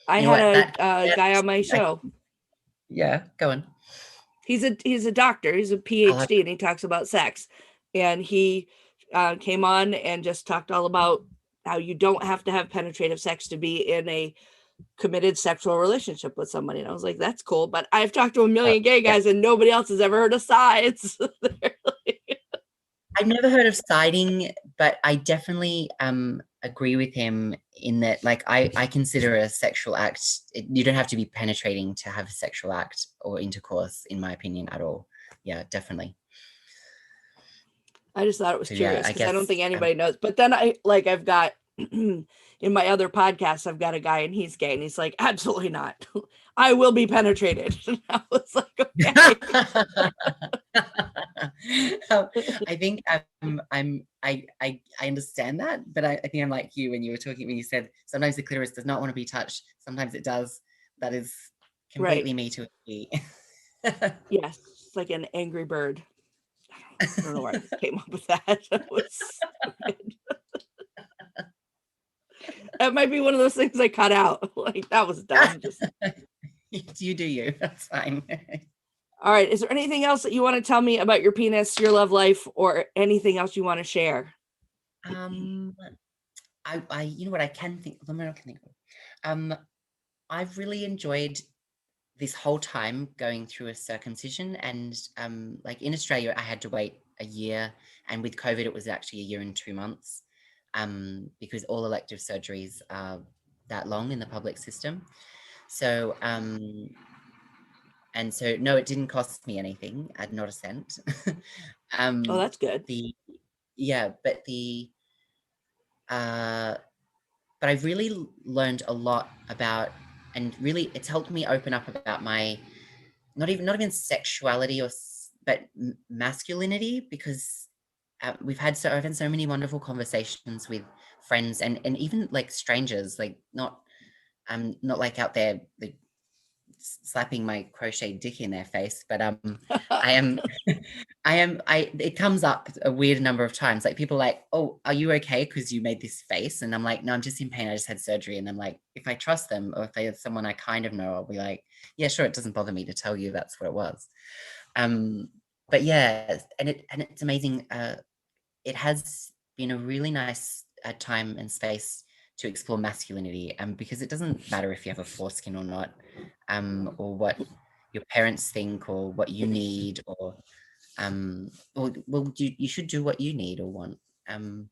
B: I had a guy on my show.
C: Yeah, go on.
B: He's a doctor, he's a PhD, and he talks about sex. And he came on and just talked all about how you don't have to have penetrative sex to be in a committed sexual relationship with somebody. And I was like, that's cool. But I've talked to a million gay guys and nobody else has ever heard of sides.
C: I've never heard of siding, but I definitely agree with him in that, like, I consider a sexual act, you don't have to be penetrating to have a sexual act or intercourse, in my opinion, at all. Yeah, definitely.
B: I just thought it was curious because I don't think
C: guess,
B: anybody knows. But then I've got in my other podcasts, I've got a guy and he's gay and he's like, absolutely not. I will be penetrated. And I was like, okay.
C: I think I understand that, but I think I'm like you when you said sometimes the clitoris does not want to be touched. Sometimes it does. That is completely me to a T.
B: Yes, it's like an angry bird. I don't know where I came up with that. It was stupid. That might be one of those things I cut out. Like, that was dumb. Just...
C: You do you. That's fine.
B: All right. Is there anything else that you want to tell me about your penis, your love life, or anything else you want to share?
C: I you know what I can think. Let me think. I've really enjoyed this whole time going through a circumcision, and like in Australia, I had to wait a year, and with COVID, it was actually a year and 2 months, because all elective surgeries are that long in the public system. So, and so no, it didn't cost me anything, not a cent.
B: Oh, that's good.
C: But I've really learned a lot about, and really it's helped me open up about my not even sexuality but masculinity, because I've had so many wonderful conversations with friends and even like strangers, like not like out there like slapping my crocheted dick in their face, but it comes up a weird number of times. Like people are like, oh, are you okay because you made this face? And I'm like, no, I'm just in pain, I just had surgery. And I'm like, if I trust them, or if they are someone I kind of know, I'll be like, yeah, sure, it doesn't bother me to tell you that's what it was. But yeah, and it's amazing. It has been a really nice time and space to explore masculinity, because it doesn't matter if you have a foreskin or not, or what your parents think or what you need, or well, you should do what you need or want. And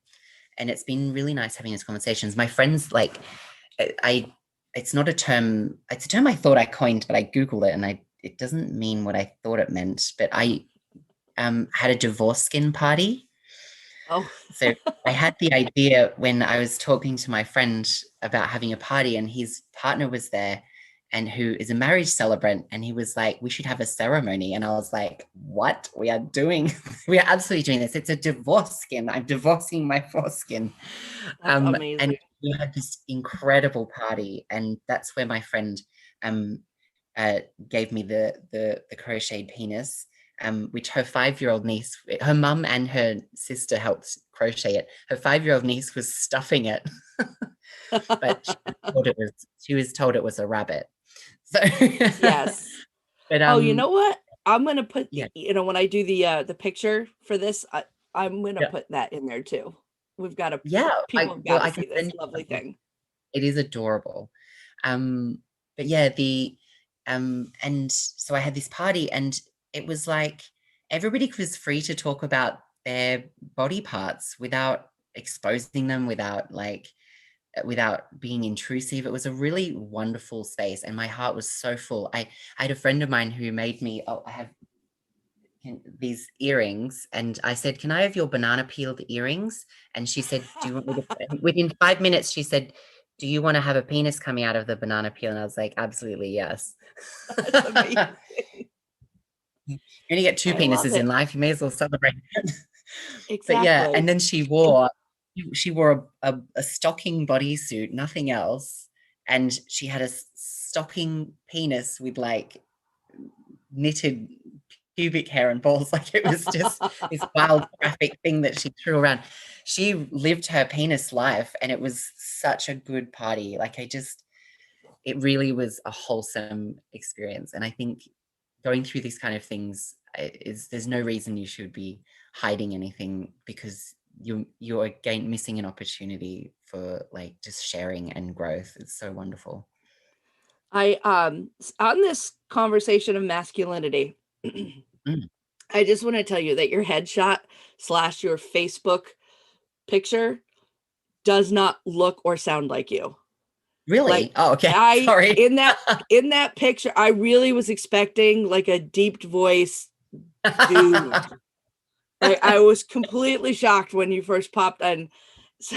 C: it's been really nice having these conversations. My friends, like, it's not a term, it's a term I thought I coined, but I Googled it and it doesn't mean what I thought it meant. But I had a divorce skin party.
B: Oh,
C: So I had the idea when I was talking to my friend about having a party, and his partner was there, and who is a marriage celebrant, and he was like, we should have a ceremony. And I was like, what? We are absolutely doing this. It's a divorce skin. I'm divorcing my foreskin.
B: that's amazing.
C: And we had this incredible party, and that's where my friend gave me the crocheted penis, which her 5-year-old niece, her mum and her sister helped crochet it. Her 5-year-old niece was stuffing it, but she was told it was a rabbit. So
B: Yes.
C: But
B: Oh, you know what? I'm gonna put
C: yeah.
B: when I do the picture for this, I'm gonna put that in there too. We've got to people have got to see this lovely thing.
C: It is adorable. But yeah, and so I had this party, and it was like everybody was free to talk about their body parts without exposing them, without being intrusive. It was a really wonderful space, and my heart was so full. I had a friend of mine who made me, I have these earrings, and I said, can I have your banana peeled earrings? And she said, do you want me to, within 5 minutes, she said, do you want to have a penis coming out of the banana peel? And I was like, absolutely, yes.
B: That's amazing.
C: You only get 2 penises in life. You may as well celebrate.
B: Exactly.
C: But yeah, and then she wore a stocking bodysuit, nothing else. And she had a stocking penis with like knitted pubic hair and balls. Like, it was just this wild graphic thing that she threw around. She lived her penis life, and it was such a good party. Like, it really was a wholesome experience. And I think going through these kind of things there's no reason you should be hiding anything, because you're again missing an opportunity for like just sharing and growth. It's so wonderful.
B: I on this conversation of masculinity, I just want to tell you that your headshot / your Facebook picture does not look or sound like you.
C: Really?
B: Like,
C: oh, okay.
B: Sorry. In that picture, I really was expecting like a deep voice dude. Like, I was completely shocked when you first popped in. So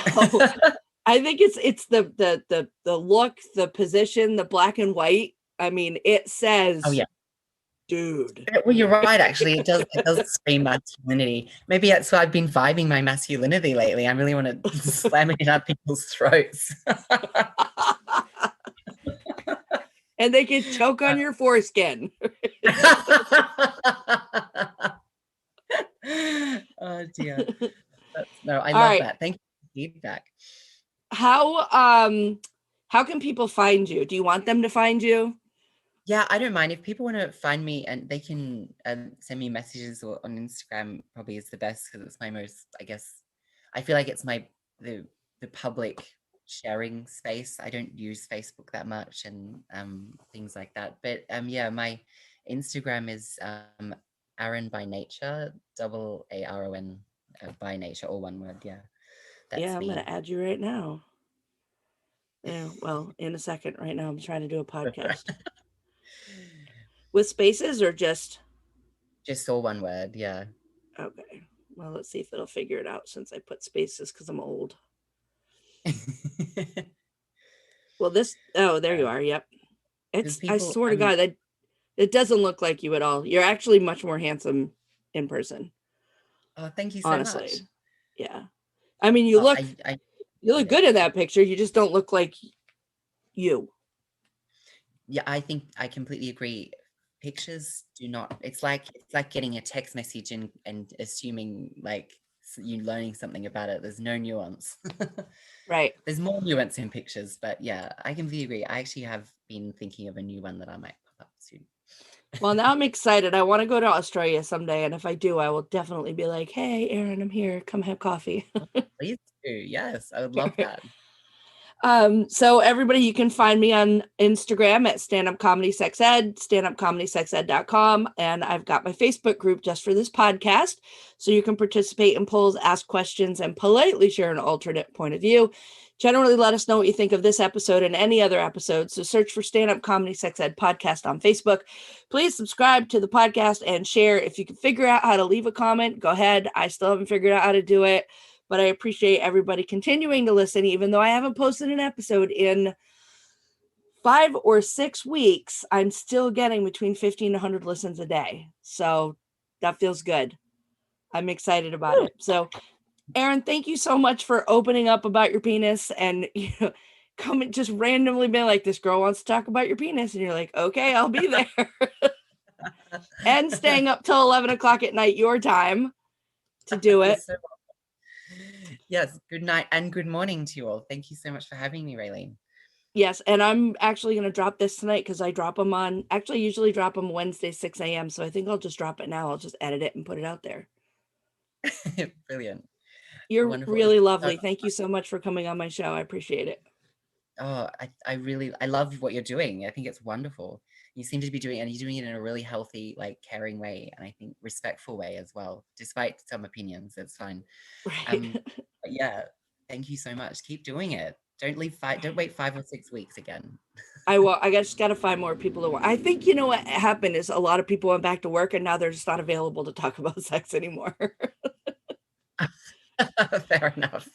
B: I think it's the look, the position, the black and white. I mean, it says,
C: oh yeah,
B: dude.
C: Well, you're right. Actually, it does scream masculinity. Maybe that's why I've been vibing my masculinity lately. I really want to slam it down people's throats.
B: And they can choke on your foreskin.
C: Oh dear. I love that. Thank you for the feedback.
B: How can people find you? Do you want them to find you?
C: Yeah, I don't mind if people want to find me, and they can send me messages, or on Instagram probably is the best, because it's my most, I guess, I feel like it's the public sharing space. I don't use Facebook that much, and things like that. But yeah, my Instagram is Aaron by nature, AARON by nature, all one word. Yeah, that's
B: I'm
C: me.
B: gonna add you right now. Yeah, well, in a second. Right now, I'm trying to do a podcast. With spaces or just
C: all one word? Yeah.
B: Okay. Well, let's see if it'll figure it out, since I put spaces because I'm old. Well, there you are. Yep. I swear to God, that it doesn't look like you at all. You're actually much more handsome in person.
C: Oh, thank you so
B: honestly
C: much.
B: Yeah, I mean, you look good in that picture. You just don't look like you.
C: Yeah, I think I completely agree. Pictures do not, it's like getting a text message and assuming like you learning something about it. There's no nuance.
B: Right.
C: There's more nuance in pictures, but yeah, I completely agree. I actually have been thinking of a new one that I might pop up soon.
B: Well, now I'm excited. I want to go to Australia someday, and if I do, I will definitely be like, hey, Aaron, I'm here. Come have coffee.
C: Please do. Yes, I would love that.
B: So everybody, you can find me on Instagram at standupcomedysexed, standupcomedysexed.com. And I've got my Facebook group just for this podcast. So you can participate in polls, ask questions, and politely share an alternate point of view. Generally, let us know what you think of this episode and any other episodes. So search for Stand Up Comedy Sex Ed Podcast on Facebook. Please subscribe to the podcast and share. If you can figure out how to leave a comment, go ahead. I still haven't figured out how to do it, but I appreciate everybody continuing to listen, even though I haven't posted an episode in 5 or 6 weeks. I'm still getting between 50 and 100 listens a day. So that feels good. I'm excited about it. So Aaron, thank you so much for opening up about your penis and coming just randomly being like, this girl wants to talk about your penis. And you're like, okay, I'll be there. And staying up till 11 o'clock at night, your time to do it.
C: Yes. Good night and good morning to you all. Thank you so much for having me, Raylene.
B: Yes. And I'm actually going to drop this tonight because I usually drop them Wednesday, 6 a.m. So I think I'll just drop it now. I'll just edit it and put it out there.
C: Brilliant.
B: You're
C: Wonderful.
B: really lovely. Thank you so much for coming on my show. I appreciate it.
C: Oh, I love what you're doing. I think it's wonderful. You seem to be doing it in a really healthy, like caring way, and I think respectful way as well, despite some opinions. It's fine.
B: Right.
C: But yeah, thank you so much. Keep doing it. Don't wait 5 or 6 weeks again.
B: I will. I just got to find more people to work. I think what happened is a lot of people went back to work and now they're just not available to talk about sex anymore.
C: Fair enough.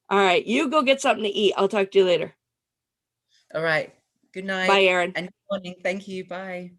B: All right. You go get something to eat. I'll talk to you later.
C: All right. Good night.
B: Bye, Aaron.
C: And good morning. Thank you. Bye.